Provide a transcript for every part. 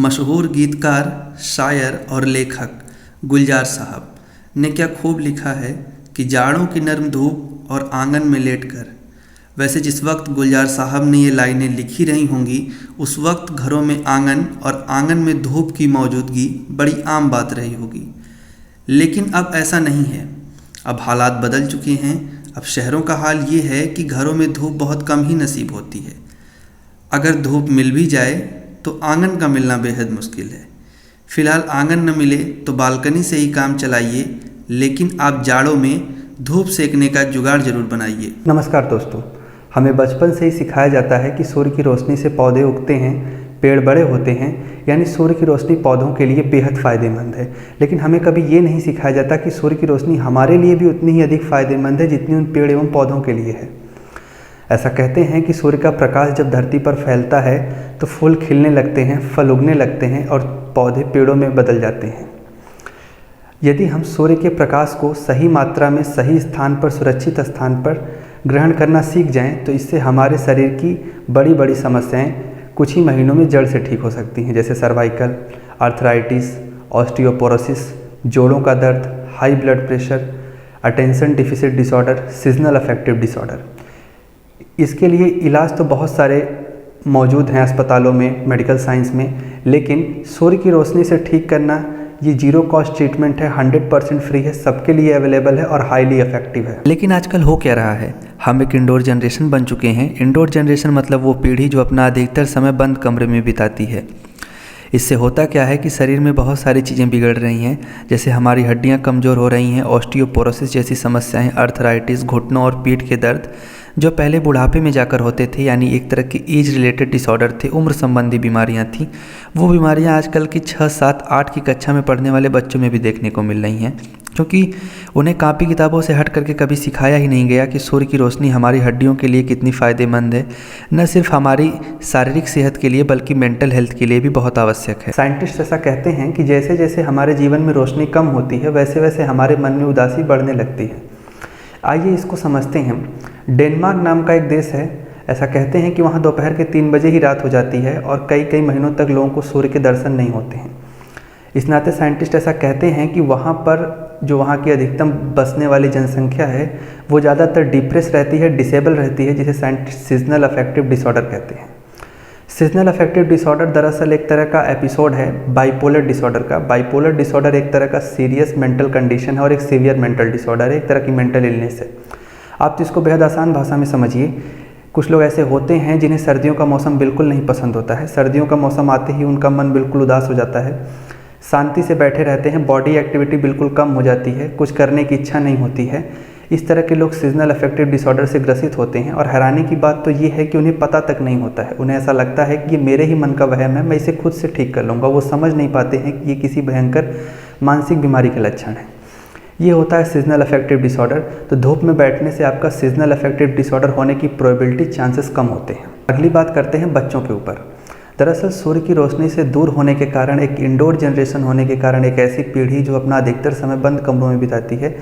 मशहूर गीतकार, शायर और लेखक गुलजार साहब ने क्या खूब लिखा है कि जाड़ों की नर्म धूप और आंगन में लेटकर। वैसे जिस वक्त गुलजार साहब ने ये लाइनें लिखी रही होंगी उस वक्त घरों में आंगन और आंगन में धूप की मौजूदगी बड़ी आम बात रही होगी, लेकिन अब ऐसा नहीं है। अब हालात बदल चुके हैं। अब शहरों का हाल ये है कि घरों में धूप बहुत कम ही नसीब होती है। अगर धूप मिल भी जाए तो आंगन का मिलना बेहद मुश्किल है। फिलहाल आंगन न मिले तो बालकनी से ही काम चलाइए, लेकिन आप जाड़ों में धूप सेकने का जुगाड़ जरूर बनाइए। नमस्कार दोस्तों, हमें बचपन से ही सिखाया जाता है कि सूर्य की रोशनी से पौधे उगते हैं, पेड़ बड़े होते हैं, यानी सूर्य की रोशनी पौधों के लिए बेहद फ़ायदेमंद है। लेकिन हमें कभी ये नहीं सिखाया जाता कि सूर्य की रोशनी हमारे लिए भी उतनी ही अधिक फ़ायदेमंद है जितनी उन पेड़ एवं पौधों के लिए है। ऐसा कहते हैं कि सूर्य का प्रकाश जब धरती पर फैलता है तो फूल खिलने लगते हैं, फल उगने लगते हैं और पौधे पेड़ों में बदल जाते हैं। यदि हम सूर्य के प्रकाश को सही मात्रा में सही स्थान पर, सुरक्षित स्थान पर ग्रहण करना सीख जाएं तो इससे हमारे शरीर की बड़ी बड़ी समस्याएं कुछ ही महीनों में जड़ से ठीक हो सकती हैं, जैसे सर्वाइकल, आर्थराइटिस, ऑस्टियोपोरोसिस, जोड़ों का दर्द, high blood pressure, attention deficit disorder, seasonal affective disorder. इसके लिए इलाज तो बहुत सारे मौजूद हैं अस्पतालों में, मेडिकल साइंस में, लेकिन सूर्य की रोशनी से ठीक करना ये जीरो कॉस्ट ट्रीटमेंट है, 100% फ्री है, सबके लिए अवेलेबल है और हाईली इफेक्टिव है। लेकिन आजकल हो क्या रहा है, हम एक इंडोर जनरेशन बन चुके हैं। इंडोर जनरेशन मतलब वो पीढ़ी जो अपना अधिकतर समय बंद कमरे में बिताती है। इससे होता क्या है कि शरीर में बहुत सारी चीज़ें बिगड़ रही हैं, जैसे हमारी हड्डियां कमज़ोर हो रही हैं, ऑस्टियोपोरोसिस जैसी समस्याएं, आर्थराइटिस, घुटनों और पीठ के दर्द जो पहले बुढ़ापे में जाकर होते थे, यानी एक तरह के एज रिलेटेड डिसऑर्डर थे, उम्र संबंधी बीमारियां थीं, वो बीमारियां आजकल की 6, 7, 8 की कक्षा में पढ़ने वाले बच्चों में भी देखने को मिल रही हैं, क्योंकि उन्हें कापी किताबों से हट करके कभी सिखाया ही नहीं गया कि सूर्य की रोशनी हमारी हड्डियों के लिए कितनी फ़ायदेमंद है, न सिर्फ हमारी शारीरिक सेहत के लिए बल्कि मेंटल हेल्थ के लिए भी बहुत आवश्यक है। साइंटिस्ट ऐसा कहते हैं कि जैसे जैसे हमारे जीवन में रोशनी कम होती है वैसे वैसे हमारे मन में उदासी बढ़ने लगती है। आइए इसको समझते हैं। डेनमार्क नाम का एक देश है। ऐसा कहते हैं कि वहाँ दोपहर के 3 बजे ही रात हो जाती है और कई कई महीनों तक लोगों को सूर्य के दर्शन नहीं होते हैं। इस नाते साइंटिस्ट ऐसा कहते हैं कि वहाँ पर जो वहाँ की अधिकतम बसने वाली जनसंख्या है वो ज़्यादातर डिप्रेस रहती है, डिसेबल रहती है, जिसे साइंटिस्ट सीजनल अफेक्टिव डिसऑर्डर कहते हैं। सीजनल अफेक्टिव डिसऑर्डर दरअसल एक तरह का एपिसोड है बाइपोलर डिसऑर्डर का। बाइपोलर डिसऑर्डर एक तरह का सीरियस मेंटल कंडीशन है और एक सीवियर मेंटल डिसऑर्डर है, एक तरह की मेंटल इलनेस है। आप तो इसको बेहद आसान भाषा में समझिए। कुछ लोग ऐसे होते हैं जिन्हें सर्दियों का मौसम बिल्कुल नहीं पसंद होता है। सर्दियों का मौसम आते ही उनका मन बिल्कुल उदास हो जाता है, शांति से बैठे रहते हैं, बॉडी एक्टिविटी बिल्कुल कम हो जाती है, कुछ करने की इच्छा नहीं होती है। इस तरह के लोग सीजनल अफेक्टिव डिसऑर्डर से ग्रसित होते हैं और हैरानी की बात तो ये है कि उन्हें पता तक नहीं होता है। उन्हें ऐसा लगता है कि ये मेरे ही मन का वहम है, मैं इसे खुद से ठीक कर लूँगा। वो समझ नहीं पाते हैं कि ये किसी भयंकर मानसिक बीमारी के लक्षण है। ये होता है सीजनल अफेक्टिव डिसऑर्डर। तो धूप में बैठने से आपका सीजनल अफेक्टिव डिसऑर्डर होने की प्रोबेबिलिटी, चांसेस कम होते हैं। अगली बात करते हैं बच्चों के ऊपर। दरअसल सूर्य की रोशनी से दूर होने के कारण, एक इंडोर जनरेशन होने के कारण, एक ऐसी पीढ़ी जो अपना अधिकतर समय बंद कमरों में बिताती है,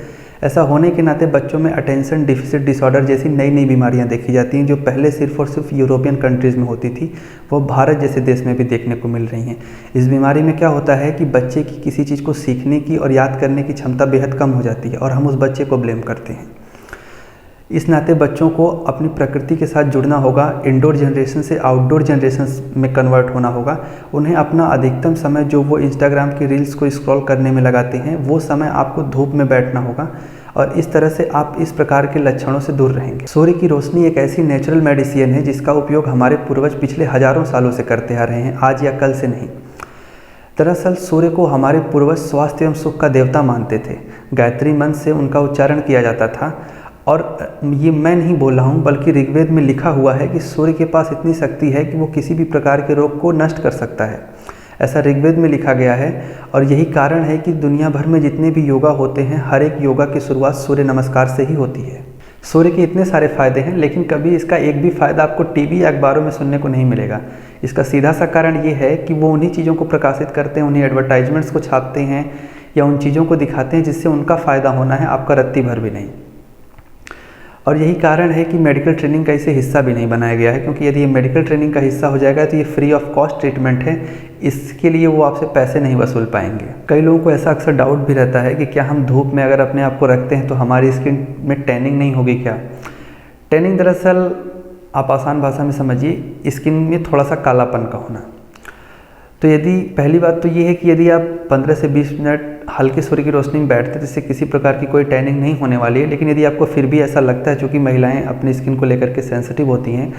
ऐसा होने के नाते बच्चों में अटेंशन डिफिसिट डिसऑर्डर जैसी नई नई बीमारियां देखी जाती हैं, जो पहले सिर्फ और सिर्फ यूरोपियन कंट्रीज़ में होती थी, वो भारत जैसे देश में भी देखने को मिल रही हैं। इस बीमारी में क्या होता है कि बच्चे की किसी चीज़ को सीखने की और याद करने की क्षमता बेहद कम हो जाती है और हम उस बच्चे को ब्लेम करते हैं। इस नाते बच्चों को अपनी प्रकृति के साथ जुड़ना होगा, इंडोर जनरेशन से आउटडोर जनरेशन में कन्वर्ट होना होगा। उन्हें अपना अधिकतम समय जो वो इंस्टाग्राम की रील्स को स्क्रॉल करने में लगाते हैं, वो समय आपको धूप में बैठना होगा और इस तरह से आप इस प्रकार के लक्षणों से दूर रहेंगे। सूर्य की रोशनी एक ऐसी नेचुरल मेडिसिन है जिसका उपयोग हमारे पूर्वज पिछले हजारों सालों से करते आ रहे हैं, आज या कल से नहीं। दरअसल सूर्य को हमारे पूर्वज स्वास्थ्य एवं सुख का देवता मानते थे। गायत्री मंत्र से उनका उच्चारण किया जाता था और ये मैं नहीं बोल रहा हूँ, बल्कि ऋग्वेद में लिखा हुआ है कि सूर्य के पास इतनी शक्ति है कि वो किसी भी प्रकार के रोग को नष्ट कर सकता है। ऐसा ऋग्वेद में लिखा गया है और यही कारण है कि दुनिया भर में जितने भी योगा होते हैं, हर एक योगा की शुरुआत सूर्य नमस्कार से ही होती है। सूर्य के इतने सारे फ़ायदे हैं, लेकिन कभी इसका एक भी फ़ायदा आपको टीवी या अखबारों में सुनने को नहीं मिलेगा। इसका सीधा सा कारण ये है कि वो उन्हीं चीज़ों को प्रकाशित करते हैं, उन्हीं एडवर्टाइजमेंट्स को छापते हैं या उन चीज़ों को दिखाते हैं जिससे उनका फ़ायदा होना है, आपका रत्ती भर भी नहीं। और यही कारण है कि मेडिकल ट्रेनिंग का इसे हिस्सा भी नहीं बनाया गया है, क्योंकि यदि ये मेडिकल ट्रेनिंग का हिस्सा हो जाएगा तो ये फ्री ऑफ कॉस्ट ट्रीटमेंट है, इसके लिए वो आपसे पैसे नहीं वसूल पाएंगे। कई लोगों को ऐसा अक्सर डाउट भी रहता है कि क्या हम धूप में अगर अपने आप को रखते हैं तो हमारी स्किन में टैनिंग नहीं होगी क्या। टैनिंग दरअसल आप आसान भाषा में समझिए, स्किन में थोड़ा सा कालापन का होना। तो यदि पहली बात तो ये है कि यदि आप 15 से 20 मिनट हल्के सूर्य की रोशनी में बैठते हैं तो इससे किसी प्रकार की कोई टैनिंग नहीं होने वाली है। लेकिन यदि आपको फिर भी ऐसा लगता है, चूँकि महिलाएं अपनी स्किन को लेकर के सेंसिटिव होती हैं,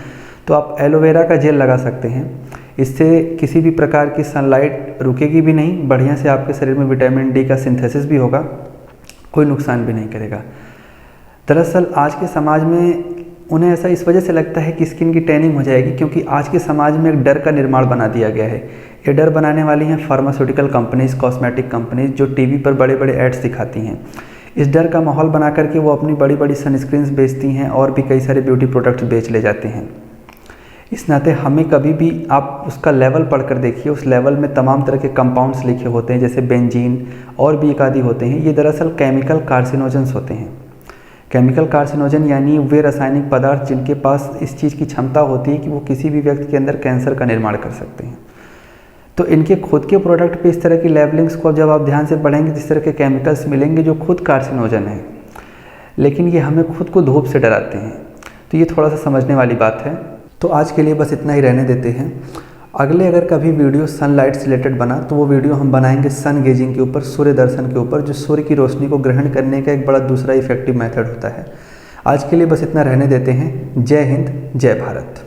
तो आप एलोवेरा का जेल लगा सकते हैं। इससे किसी भी प्रकार की सनलाइट रुकेगी भी नहीं, बढ़िया से आपके शरीर में विटामिन डी का सिंथेसिस भी होगा, कोई नुकसान भी नहीं करेगा। दरअसल आज के समाज में उन्हें ऐसा इस वजह से लगता है कि स्किन की टैनिंग हो जाएगी, क्योंकि आज के समाज में एक डर का निर्माण बना दिया गया है। ये डर बनाने वाली हैं फार्मास्यूटिकल कंपनीज़, कॉस्मेटिक कंपनीज़, जो टीवी पर बड़े बड़े एड्स दिखाती हैं। इस डर का माहौल बना करके वो अपनी बड़ी बड़ी सनस्क्रीन्स बेचती हैं और भी कई सारे ब्यूटी प्रोडक्ट्स बेच ले जाते हैं। इस नाते हमें कभी भी आप उसका लेवल पढ़ कर देखिए, उस लेवल में तमाम तरह के कंपाउंड्स लिखे होते हैं, जैसे बेंजीन और भी एक आदि होते हैं। ये दरअसल केमिकल कार्सिनोजेंस होते हैं। केमिकल कार्सिनोजन यानी वे रासायनिक पदार्थ जिनके पास इस चीज़ की क्षमता होती है कि वो किसी भी व्यक्ति के अंदर कैंसर का निर्माण कर सकते हैं। तो इनके खुद के प्रोडक्ट पे इस तरह की लेबलिंग्स को जब आप ध्यान से पढ़ेंगे तो इस तरह के केमिकल्स मिलेंगे जो खुद कार्सिनोजन है, लेकिन ये हमें खुद को धूप से डराते हैं। तो ये थोड़ा सा समझने वाली बात है। तो आज के लिए बस इतना ही रहने देते हैं। अगले अगर कभी वीडियो सनलाइट से रिलेटेड बना तो वो वीडियो हम बनाएंगे सन गेजिंग के ऊपर, सूर्य दर्शन के ऊपर, जो सूर्य की रोशनी को ग्रहण करने का एक बड़ा दूसरा इफेक्टिव मेथड होता है। आज के लिए बस इतना रहने देते हैं। जय हिंद, जय भारत।